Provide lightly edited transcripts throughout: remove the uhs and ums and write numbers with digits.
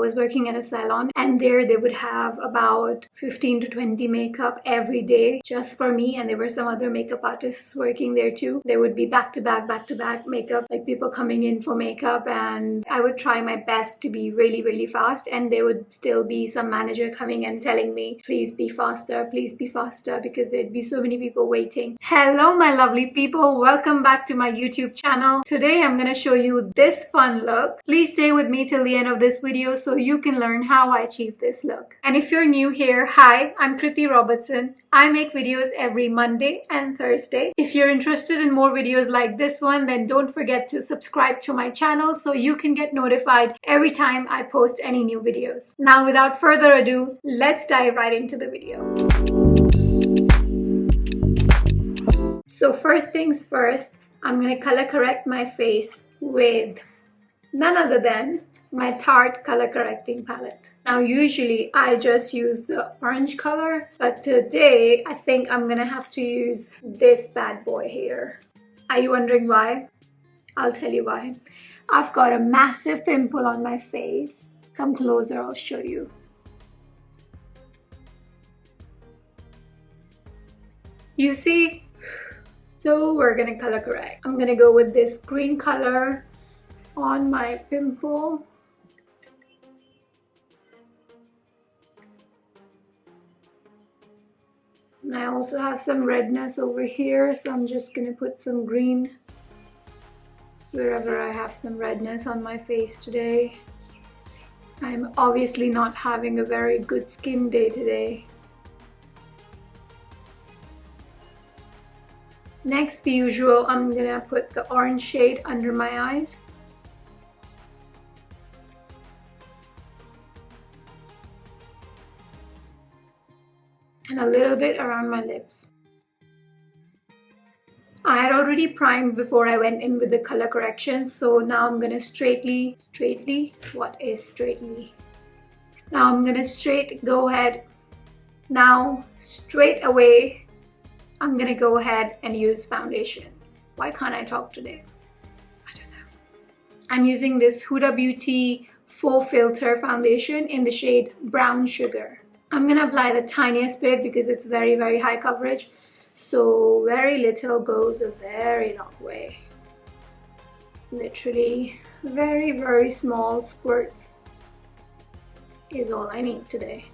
was working at a salon, and there they would have about 15 to 20 makeup every day just for me, and there were some other makeup artists working there too. There would be back to back makeup, like people coming in for makeup, and I would try my best to be really fast, and there would still be some manager coming and telling me, please be faster, because there'd be so many people waiting. Hello my lovely people, welcome back to my YouTube channel. Today I'm gonna show you this fun look. Please stay with me till the end of this video so you can learn how I achieve this look. And if you're new here, hi, I'm Robertson. I make videos every Monday and Thursday. If you're interested in more videos like this one, then don't forget to subscribe to my channel so you can get notified every time I post any new videos. Now without further ado, let's dive right into the video. So first things first, I'm going to color correct my face with none other than my Tarte color correcting palette. Now usually I just use the orange color, but today I think I'm gonna have to use this bad boy here. Are you wondering why? I'll tell you why. I've got a massive pimple on my face. Come closer, I'll show you. You see? So we're gonna color correct. I'm gonna go with this green color on my pimple. And I also have some redness over here, so I'm just gonna put some green wherever I have some redness on my face today. I'm obviously not having a very good skin day today. Next, the usual, I'm gonna put the orange shade under my eyes. And a little bit around my lips. I had already primed before I went in with the color correction, so now I'm gonna straightly, what is straightly? Now I'm gonna straight away, I'm gonna go ahead and use foundation. Why can't I talk today? I don't know. I'm using this Huda Beauty Faux Filter foundation in the shade Brown Sugar. I'm gonna apply the tiniest bit because it's very high coverage. So very little goes a very long way. Literally very small squirts is all I need today.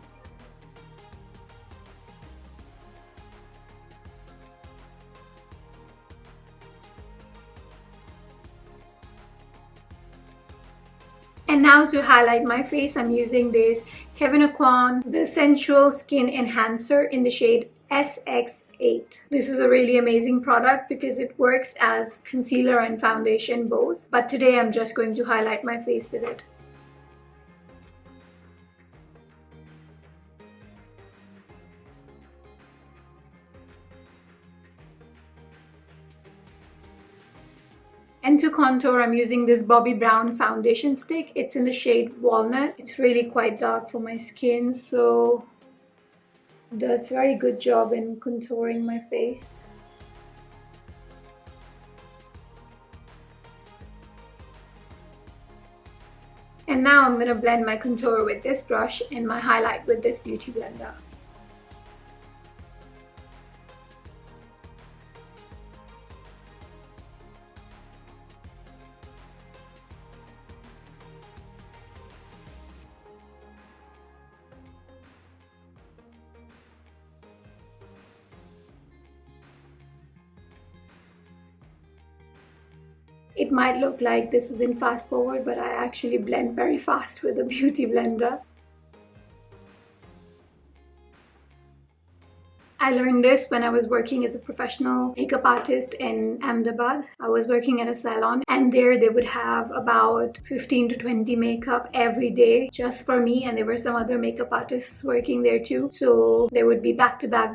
And now to highlight my face, I'm using this Kevyn Aucoin, the Sensual Skin Enhancer in the shade SX8. This is a really amazing product because it works as concealer and foundation both. But today I'm just going to highlight my face with it. And to contour, I'm using this Bobbi brown foundation stick. It's in the shade Walnut. It's really quite dark for my skin, so it does a very good job in contouring my face. And now I'm going to blend my contour with this brush and my highlight with this beauty blender. It might look like this is in fast forward, but I actually blend very fast with a beauty blender. I learned this when I was working as a professional makeup artist in Ahmedabad. I was working at a salon, and there they would have about 15 to 20 makeup every day just for me, and there were some other makeup artists working there too. So there would be back to back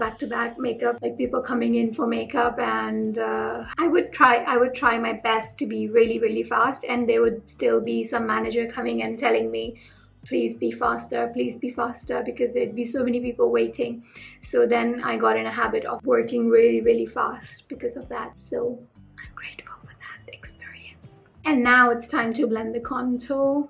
makeup, like people coming in for makeup, and I would try my best to be really fast, and there would still be some manager coming and telling me, please be faster, because there'd be so many people waiting. So then I got in a habit of working really fast because of that. So I'm grateful for that experience. And now it's time to blend the contour.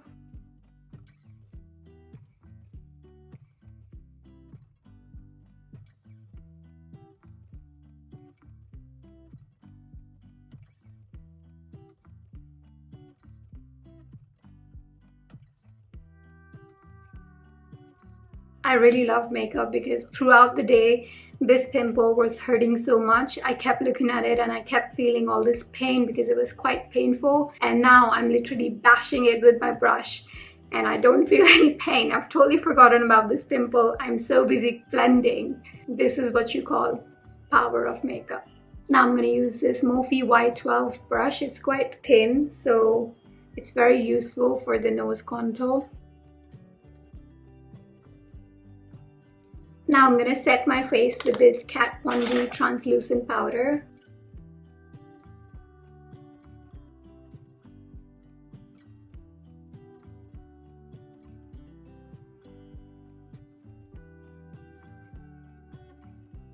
I really love makeup because throughout the day, this pimple was hurting so much. I kept looking at it and I kept feeling all this pain because it was quite painful. And now I'm literally bashing it with my brush and I don't feel any pain. I've totally forgotten about this pimple. I'm so busy blending. This is what you call power of makeup. Now I'm going to use this Morphe Y12 brush. It's quite thin, so it's very useful for the nose contour. Now I'm going to set my face with this Kat Von D translucent powder.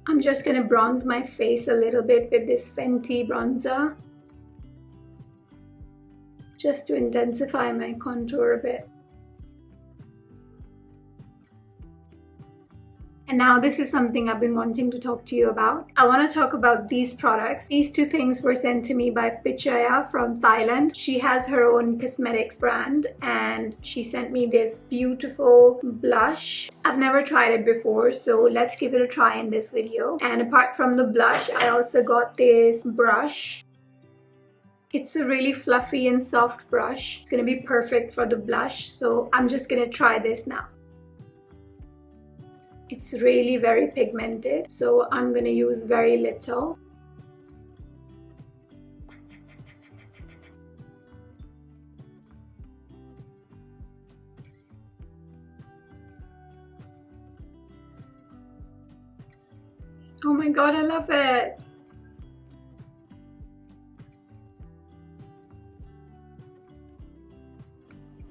I'm just going to bronze my face a little bit with this Fenty bronzer, just to intensify my contour a bit. And now this is something I've been wanting to talk to you about. I want to talk about these products. These two things were sent to me by Pichaya from Thailand. She has her own cosmetics brand and she sent me this beautiful blush. I've never tried it before, so let's give it a try in this video. And apart from the blush, I also got this brush. It's a really fluffy and soft brush. It's gonna be perfect for the blush, so I'm just gonna try this now. It's really very pigmented, so I'm gonna use very little. Oh my god, I love it!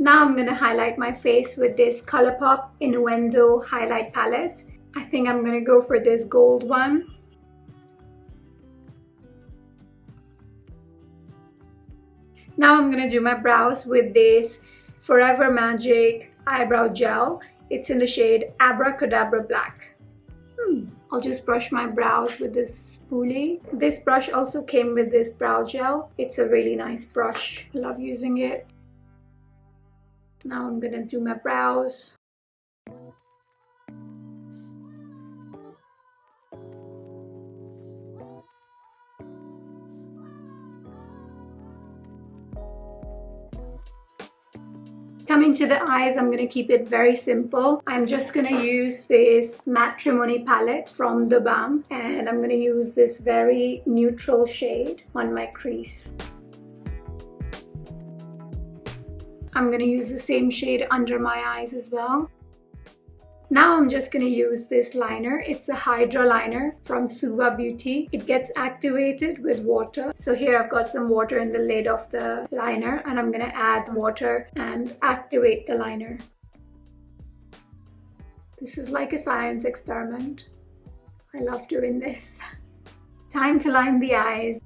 Now I'm going to highlight my face with this Colourpop In-Nude-Endo highlight palette. I think I'm going to go for this gold one. Now I'm going to do my brows with this Forever Magic eyebrow gel. It's in the shade Abracadabra Black. I'll just brush my brows with this spoolie. This brush also came with this brow gel. It's a really nice brush. I love using it. Now I'm gonna do my brows. Coming to the eyes, I'm going to keep it very simple. I'm just going to use this matte TRIMONY palette from the Balm and I'm going to use this very neutral shade on my crease. I'm going to use the same shade under my eyes as well. Now I'm just going to use this liner. It's a Hydra liner from Suva Beauty. It gets activated with water. So here I've got some water in the lid of the liner and I'm going to add water and activate the liner. This is like a science experiment. I love doing this. Time to line the eyes.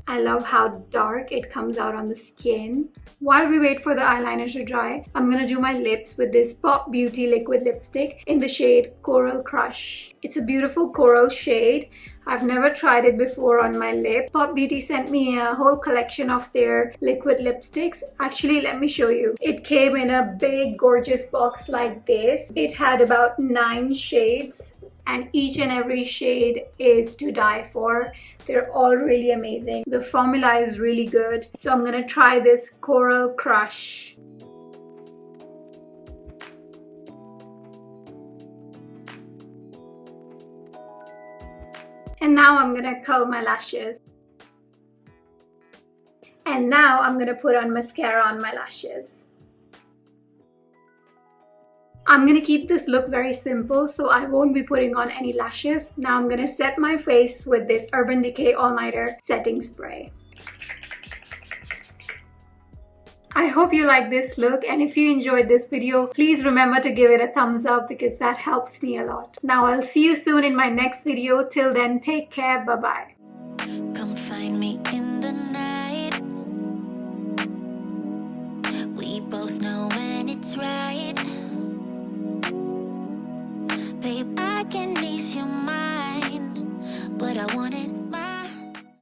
I love how dark it comes out on the skin. While we wait for the eyeliner to dry, I'm gonna do my lips with this Pop Beauty liquid lipstick in the shade Coral Crush. It's a beautiful coral shade. I've never tried it before on my lip. Pop Beauty sent me a whole collection of their liquid lipsticks. Actually, let me show you. It came in a big, gorgeous box like this. It had about 9 shades. And each and every shade is to die for. They're all really amazing. The formula is really good. So I'm gonna try this Coral Crush. And now I'm gonna curl my lashes. And now I'm gonna put on mascara on my lashes. I'm going to keep this look very simple, so I won't be putting on any lashes. Now I'm going to set my face with this Urban Decay All Nighter setting spray. I hope you like this look, and if you enjoyed this video, please remember to give it a thumbs up because that helps me a lot. Now I'll see you soon in my next video. Till then, take care. Bye-bye. Come find me in the night. We both know when it's right. Babe, I can ease your mind. but I want it my